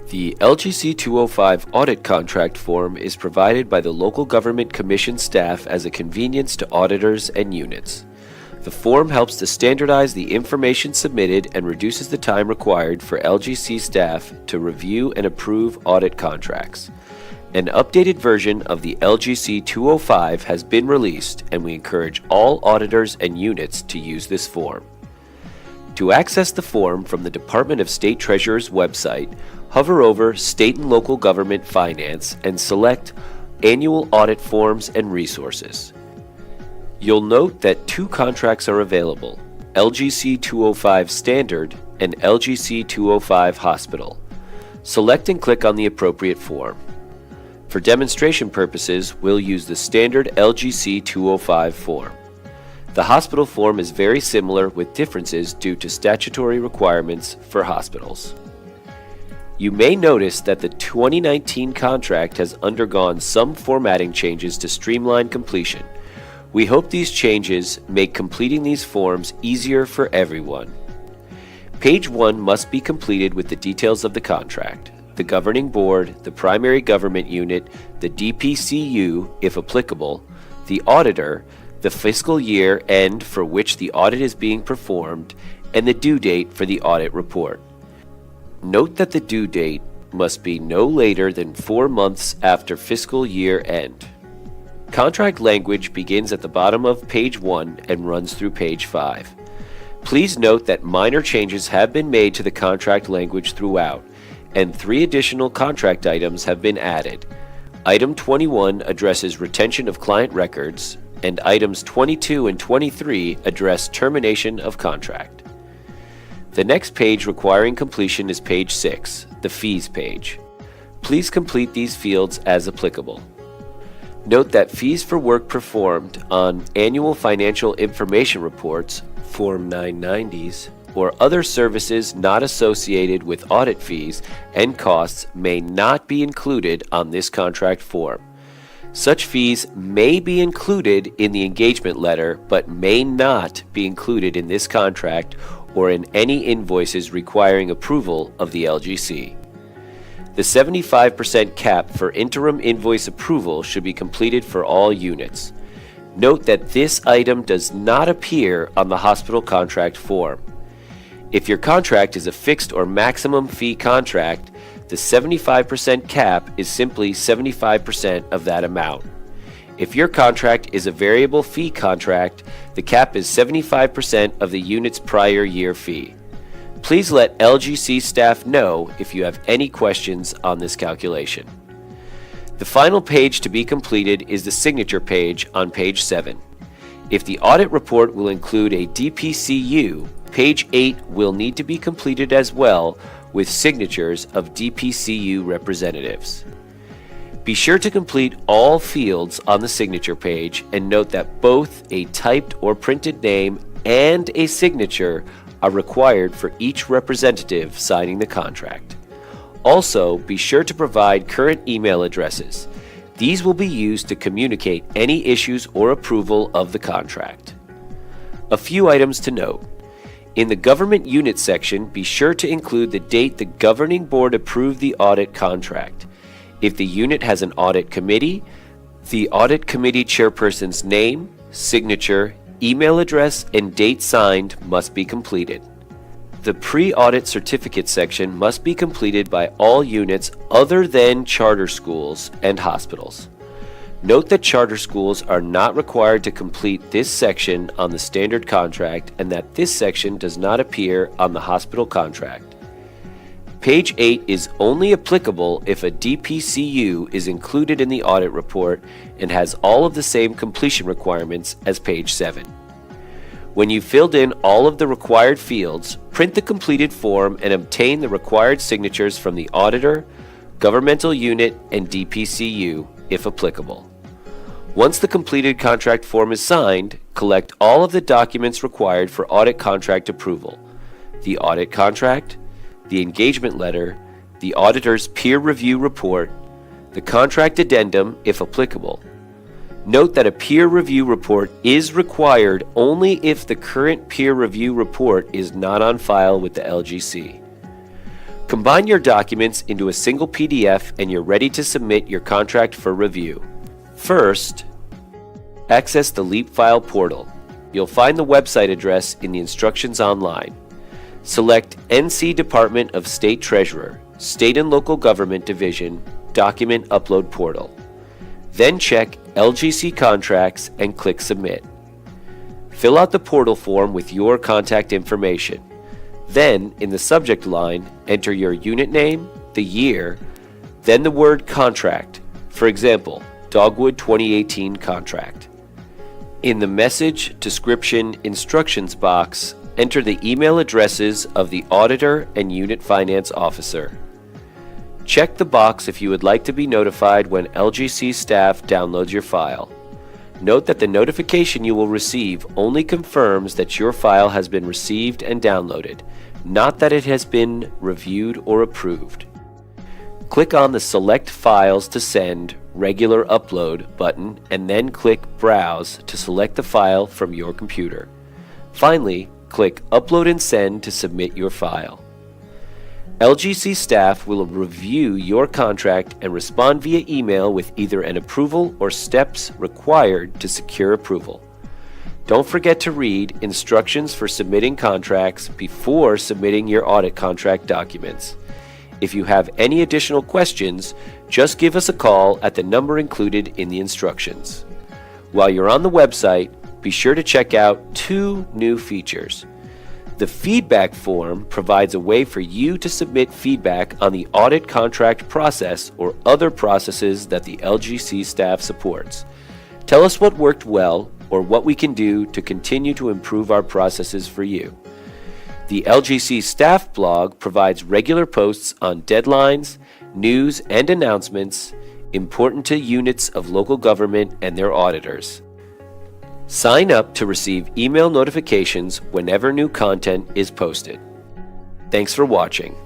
The LGC 205 audit contract form is provided by the local government commission staff as a convenience to auditors and units. The form helps to standardize the information submitted and reduces the time required for LGC staff to review and approve audit contracts. An updated version of the LGC 205 has been released, and we encourage all auditors and units to use this form. To access the form from the Department of State Treasurer's website, hover over State and Local Government Finance and select Annual Audit Forms and Resources. You'll note that two contracts are available, LGC 205 Standard and LGC 205 Hospital. Select and click on the appropriate form. For demonstration purposes, we'll use the standard LGC 205 form. The hospital form is very similar with differences due to statutory requirements for hospitals. You may notice that the 2019 contract has undergone some formatting changes to streamline completion. We hope these changes make completing these forms easier for everyone. Page 1 must be completed with the details of the contract, the governing board, the primary government unit, the DPCU, if applicable, the auditor, the fiscal year end for which the audit is being performed, and the due date for the audit report. Note that the due date must be no later than 4 months after fiscal year end. Contract language begins at the bottom of page 1 and runs through page 5. Please note that minor changes have been made to the contract language throughout, and 3 additional contract items have been added. Item 21 addresses retention of client records, and items 22 and 23 address termination of contract. The next page requiring completion is page 6, the fees page. Please complete these fields as applicable. Note that fees for work performed on annual financial information reports, Form 990s, or other services not associated with audit fees and costs may not be included on this contract form. Such fees may be included in the engagement letter but may not be included in this contract or in any invoices requiring approval of the LGC. The 75% cap for interim invoice approval should be completed for all units. Note that this item does not appear on the hospital contract form. If your contract is a fixed or maximum fee contract, the 75% cap is simply 75% of that amount. If your contract is a variable fee contract, the cap is 75% of the unit's prior year fee. Please let LGC staff know if you have any questions on this calculation. The final page to be completed is the signature page on page 7. If the audit report will include a DPCU, page 8 will need to be completed as well with signatures of DPCU representatives. Be sure to complete all fields on the signature page and note that both a typed or printed name and a signature are required for each representative signing the contract. Also, be sure to provide current email addresses. These will be used to communicate any issues or approval of the contract. A few items to note. In the Government Unit section, be sure to include the date the governing board approved the audit contract. If the unit has an audit committee, the audit committee chairperson's name, signature, email address, and date signed must be completed. The pre-audit certificate section must be completed by all units other than charter schools and hospitals. Note that charter schools are not required to complete this section on the standard contract and that this section does not appear on the hospital contract. Page 8 is only applicable if a DPCU is included in the audit report and has all of the same completion requirements as page 7. When you've filled in all of the required fields, print the completed form and obtain the required signatures from the auditor, governmental unit, and DPCU, if applicable. Once the completed contract form is signed, collect all of the documents required for audit contract approval: the audit contract, the engagement letter, the auditor's peer review report, the contract addendum, if applicable. Note that a peer review report is required only if the current peer review report is not on file with the LGC. Combine your documents into a single PDF and you're ready to submit your contract for review. First, access the LEAP File portal. You'll find the website address in the instructions online. Select NC Department of State Treasurer, State and Local Government Division, Document Upload Portal. Then check LGC Contracts and click Submit. Fill out the portal form with your contact information. Then, in the subject line, enter your unit name, the year, then the word contract. For example, Dogwood 2018 contract. In the Message Description Instructions box, enter the email addresses of the auditor and unit finance officer. Check the box if you would like to be notified when LGC staff downloads your file. Note that the notification you will receive only confirms that your file has been received and downloaded, not that it has been reviewed or approved. Click on the Select Files to Send Regular Upload button and then click Browse to select the file from your computer. Finally, click Upload and Send to submit your file. LGC staff will review your contract and respond via email with either an approval or steps required to secure approval. Don't forget to read instructions for submitting contracts before submitting your audit contract documents. If you have any additional questions, just give us a call at the number included in the instructions. While you're on the website, be sure to check out 2 new features. The feedback form provides a way for you to submit feedback on the audit contract process or other processes that the LGC staff supports. Tell us what worked well or what we can do to continue to improve our processes for you. The LGC staff blog provides regular posts on deadlines, news, and announcements important to units of local government and their auditors. Sign up to receive email notifications whenever new content is posted. Thanks for watching.